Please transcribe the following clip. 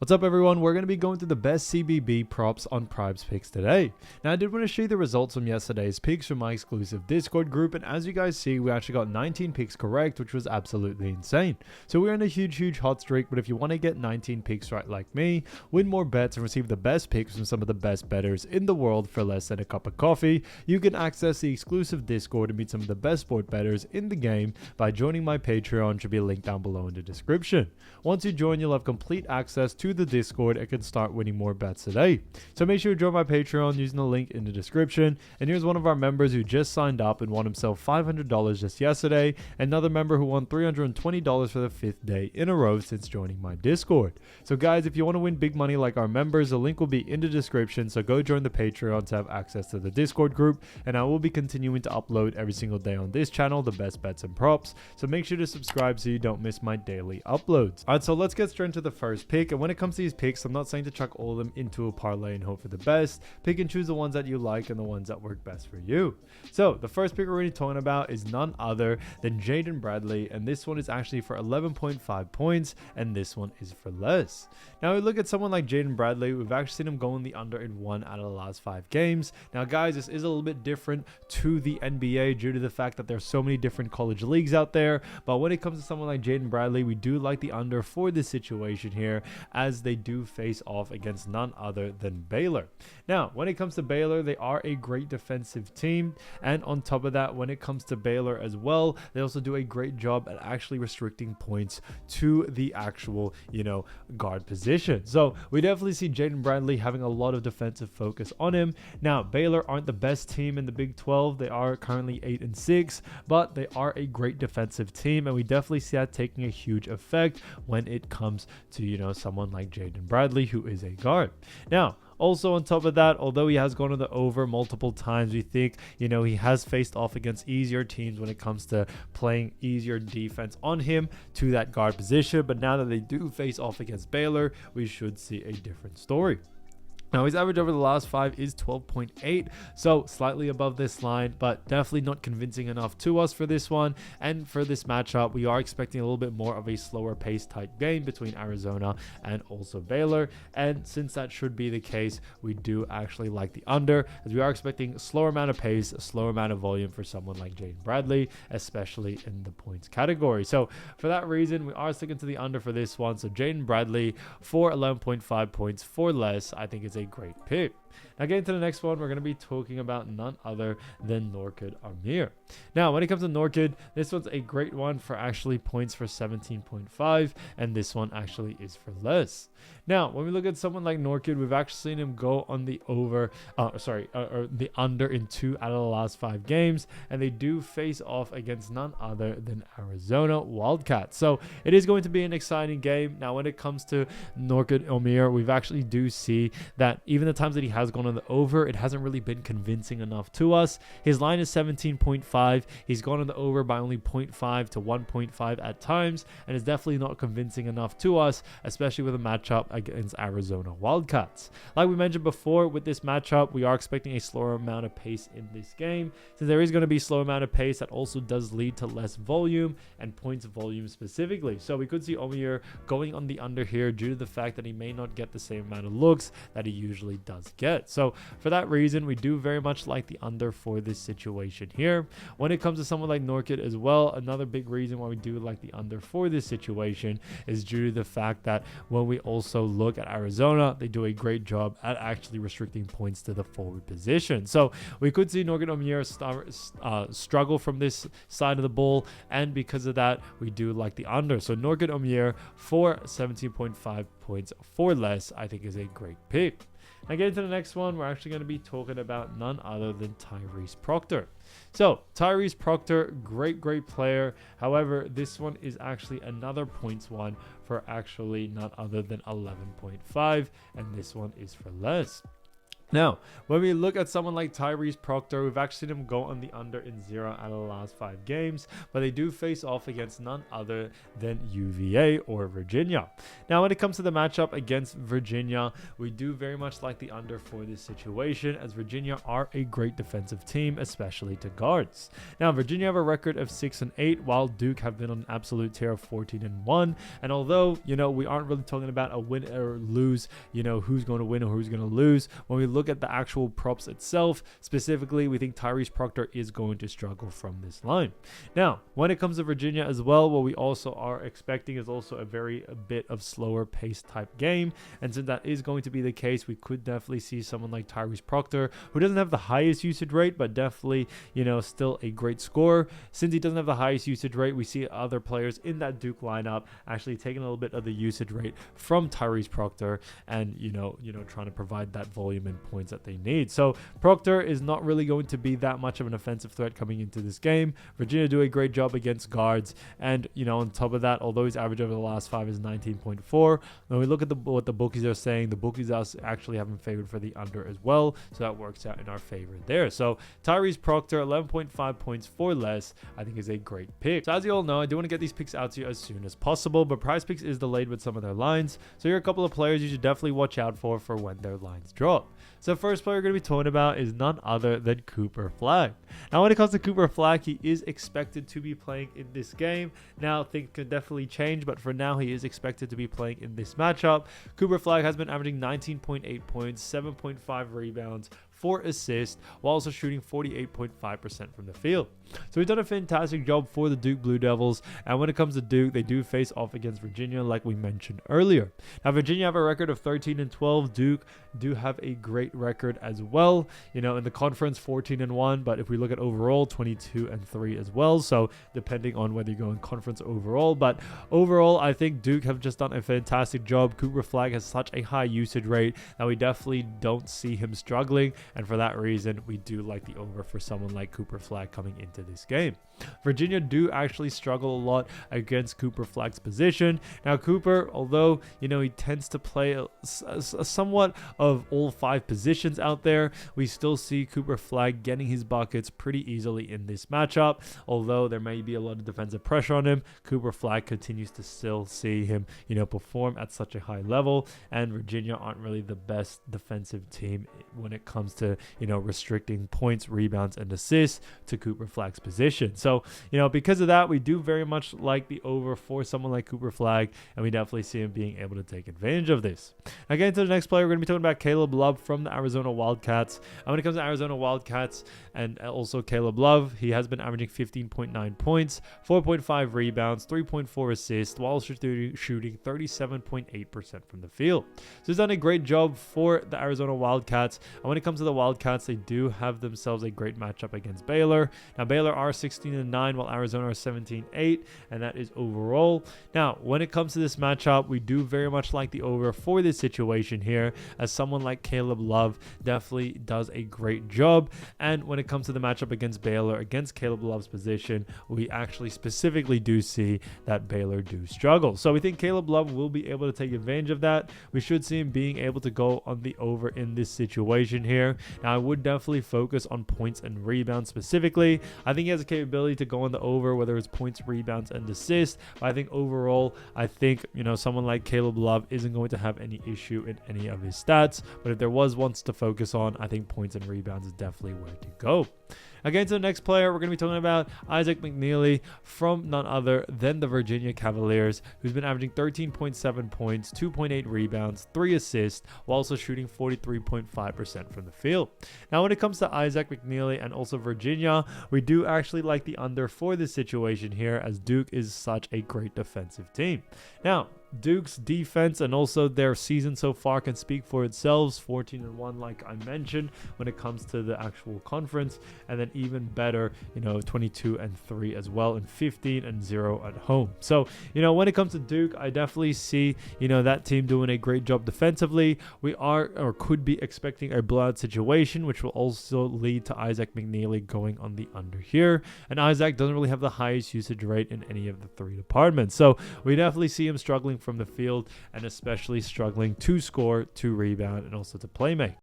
What's up everyone, we're going to be going through the best CBB props on Prizepicks today. Now I did want to show you the results from yesterday's picks from my exclusive Discord group, and as you guys see we actually got 19 picks correct, which was absolutely insane. So we're in a huge hot streak, but if you want to get 19 picks right like me, win more bets and receive the best picks from some of the best bettors in the world for less than a cup of coffee, you can access the exclusive Discord and meet some of the best sport bettors in the game by joining my Patreon, which will be a link down below in the description. Once you join, you'll have complete access to the Discord and can start winning more bets today. So make sure you join my Patreon using the link in the description. And here's one of our members who just signed up and won himself $500 just yesterday. Another member who won $320 for the 5th day in a row since joining my Discord. So guys, if you want to win big money like our members, the link will be in the description. So go join the Patreon to have access to the Discord group. And I will be continuing to upload every single day on this channel the best bets and props. So make sure to subscribe so you don't miss my daily uploads. Alright, so let's get straight into the first pick. And when it comes to these picks, I'm not saying to chuck all of them into a parlay and hope for the best. Pick and choose the ones that you like and the ones that work best for you. So the first pick we're really talking about is none other than Jaden Bradley, and this one is actually for 11.5 points, and this one is for less. Now we look at someone like Jaden Bradley. We've actually seen him go in the under in 1 out of the last 5 games. Now guys, this is a little bit different to the NBA due to the fact that there's so many different college leagues out there, but when it comes to someone like Jaden Bradley, we do like the under for this situation here, as they do face off against none other than Baylor. Now when it comes to Baylor, they are a great defensive team, and on top of that, when it comes to Baylor as well, they also do a great job at actually restricting points to the actual guard position. So we definitely see Jaden Bradley having a lot of defensive focus on him. Now Baylor aren't the best team in the Big 12. They are currently 8-6, but they are a great defensive team, and we definitely see that taking a huge effect when it comes to someone like Jaden Bradley, who is a guard. Now also on top of that, although he has gone to the over multiple times, we think he has faced off against easier teams when it comes to playing easier defense on him to that guard position. But now that they do face off against Baylor, we should see a different story. Now his average over the last 5 is 12.8, so slightly above this line, but definitely not convincing enough to us for this one. And for this matchup, we are expecting a little bit more of a slower pace type game between Arizona and also Baylor. And since that should be the case, we do actually like the under, as we are expecting a slower amount of pace, a slower amount of volume for someone like Jaden Bradley, especially in the points category. So for that reason, we are sticking to the under for this one. So Jaden Bradley for 11.5 points for less, I think is a great pick. Now getting to the next one, we're going to be talking about none other than Norchad Omier. Now when it comes to Norchad, this one's a great one for actually points for 17.5, and this one actually is for less. Now when we look at someone like Norchad, we've actually seen him go on the the under in 2 out of the last 5 games, and they do face off against none other than Arizona Wildcats. So it is going to be an exciting game. Now when it comes to Norchad Omier, we've actually do see that even the times that he has gone on the over, it hasn't really been convincing enough to us. His line is 17.5. He's gone on the over by only 0.5 to 1.5 at times, and is definitely not convincing enough to us, especially with a matchup against Arizona Wildcats. Like we mentioned before, with this matchup, we are expecting a slower amount of pace in this game. Since there is going to be a slow amount of pace, that also does lead to less volume and points volume specifically. So we could see Omier going on the under here due to the fact that he may not get the same amount of looks that he usually does get. So for that reason, we do very much like the under for this situation here. When it comes to someone like Norchad as well, another big reason why we do like the under for this situation is due to the fact that when we also look at Arizona, they do a great job at actually restricting points to the forward position. So we could see Norchad Omier struggle from this side of the ball, and because of that, we do like the under. So Norchad Omier for 17.5 points for less, I think is a great pick. Now getting to the next one, we're actually going to be talking about none other than Tyrese Proctor. So Tyrese Proctor, great player. However, this one is actually another points one for actually none other than 11.5, and this one is for less. Now, when we look at someone like Tyrese Proctor, we've actually seen him go on the under in 0 out of the last 5 games, but they do face off against none other than UVA or Virginia. Now, when it comes to the matchup against Virginia, we do very much like the under for this situation, as Virginia are a great defensive team, especially to guards. Now, Virginia have a record of 6-8, while Duke have been on an absolute tear of 14-1. And although, we aren't really talking about a win or lose, who's going to win or who's going to lose, when we look at the actual props itself, specifically, we think Tyrese Proctor is going to struggle from this line. Now, when it comes to Virginia as well, what we also are expecting is also a bit of slower pace type game. And since that is going to be the case, we could definitely see someone like Tyrese Proctor, who doesn't have the highest usage rate, but definitely, still a great scorer. Since he doesn't have the highest usage rate, we see other players in that Duke lineup actually taking a little bit of the usage rate from Tyrese Proctor and, trying to provide that volume and points that they need. So Proctor is not really going to be that much of an offensive threat coming into this game. Virginia do a great job against guards, and on top of that, although his average over the last 5 is 19.4, when we look at what the bookies are saying, the bookies are actually having favored for the under as well, so that works out in our favor there. So Tyrese Proctor, 11.5 points for less, I think is a great pick. So as you all know, I do want to get these picks out to you as soon as possible, but Prizepicks is delayed with some of their lines, so here are a couple of players you should definitely watch out for when their lines drop. So first player we're going to be talking about is none other than Cooper Flagg. Now, when it comes to Cooper Flagg, he is expected to be playing in this game. Now, things can definitely change, but for now, he is expected to be playing in this matchup. Cooper Flagg has been averaging 19.8 points, 7.5 rebounds, 4 assists, while also shooting 48.5% from the field. So he's done a fantastic job for the Duke Blue Devils, and when it comes to Duke, they do face off against Virginia like we mentioned earlier. Now, Virginia have a record of 13-12. Duke do have a great record as well. In the conference, 14-1, but if we look at overall, 22-3 as well. So depending on whether you go in conference overall, but overall, I think Duke have just done a fantastic job. Cooper Flagg has such a high usage rate that we definitely don't see him struggling. And for that reason, we do like the over for someone like Cooper Flagg coming into this game. Virginia do actually struggle a lot against Cooper Flagg's position. Now, Cooper, although, he tends to play a somewhat of all 5 positions out there, we still see Cooper Flagg getting his buckets pretty easily in this matchup. Although there may be a lot of defensive pressure on him, Cooper Flagg continues to still see him, perform at such a high level. And Virginia aren't really the best defensive team when it comes to, restricting points, rebounds, and assists to Cooper Flagg's position. So, because of that, we do very much like the over for someone like Cooper Flagg, and we definitely see him being able to take advantage of this. Now, getting to the next player, we're going to be talking about Caleb Love from the Arizona Wildcats. And when it comes to Arizona Wildcats and also Caleb Love, he has been averaging 15.9 points, 4.5 rebounds, 3.4 assists, while shooting 37.8% from the field. So he's done a great job for the Arizona Wildcats. And when it comes to the Wildcats, they do have themselves a great matchup against Baylor. Now, Baylor are 16-9, while Arizona are 17-8, and that is overall. Now, when it comes to this matchup, we do very much like the over for this situation here, as someone like Caleb Love definitely does a great job. And when it comes to the matchup against Baylor, against Caleb Love's position, we actually specifically do see that Baylor do struggle. So we think Caleb Love will be able to take advantage of that. We should see him being able to go on the over in this situation here. Now, I would definitely focus on points and rebounds specifically. I think he has a capability to go on the over, whether it's points, rebounds, and assists. But I think overall, someone like Caleb Love isn't going to have any issue in any of his stats. But if there was one to focus on, I think points and rebounds is definitely where to go. Again, to the next player, we're going to be talking about Isaac McKneely from none other than the Virginia Cavaliers, who's been averaging 13.7 points, 2.8 rebounds, 3 assists, while also shooting 43.5% from the field. Now, when it comes to Isaac McKneely and also Virginia, we do actually like the under for this situation here, as Duke is such a great defensive team. Now, Duke's defense and also their season so far can speak for itself. 14-1, like I mentioned, when it comes to the actual conference, and then even better, 22-3 as well, and 15-0 at home. So, when it comes to Duke, I definitely see, that team doing a great job defensively. We are or could be expecting a blowout situation, which will also lead to Isaac McKneely going on the under here. And Isaac doesn't really have the highest usage rate in any of the 3 departments. So we definitely see him struggling from the field, and especially struggling to score, to rebound, and also to play make.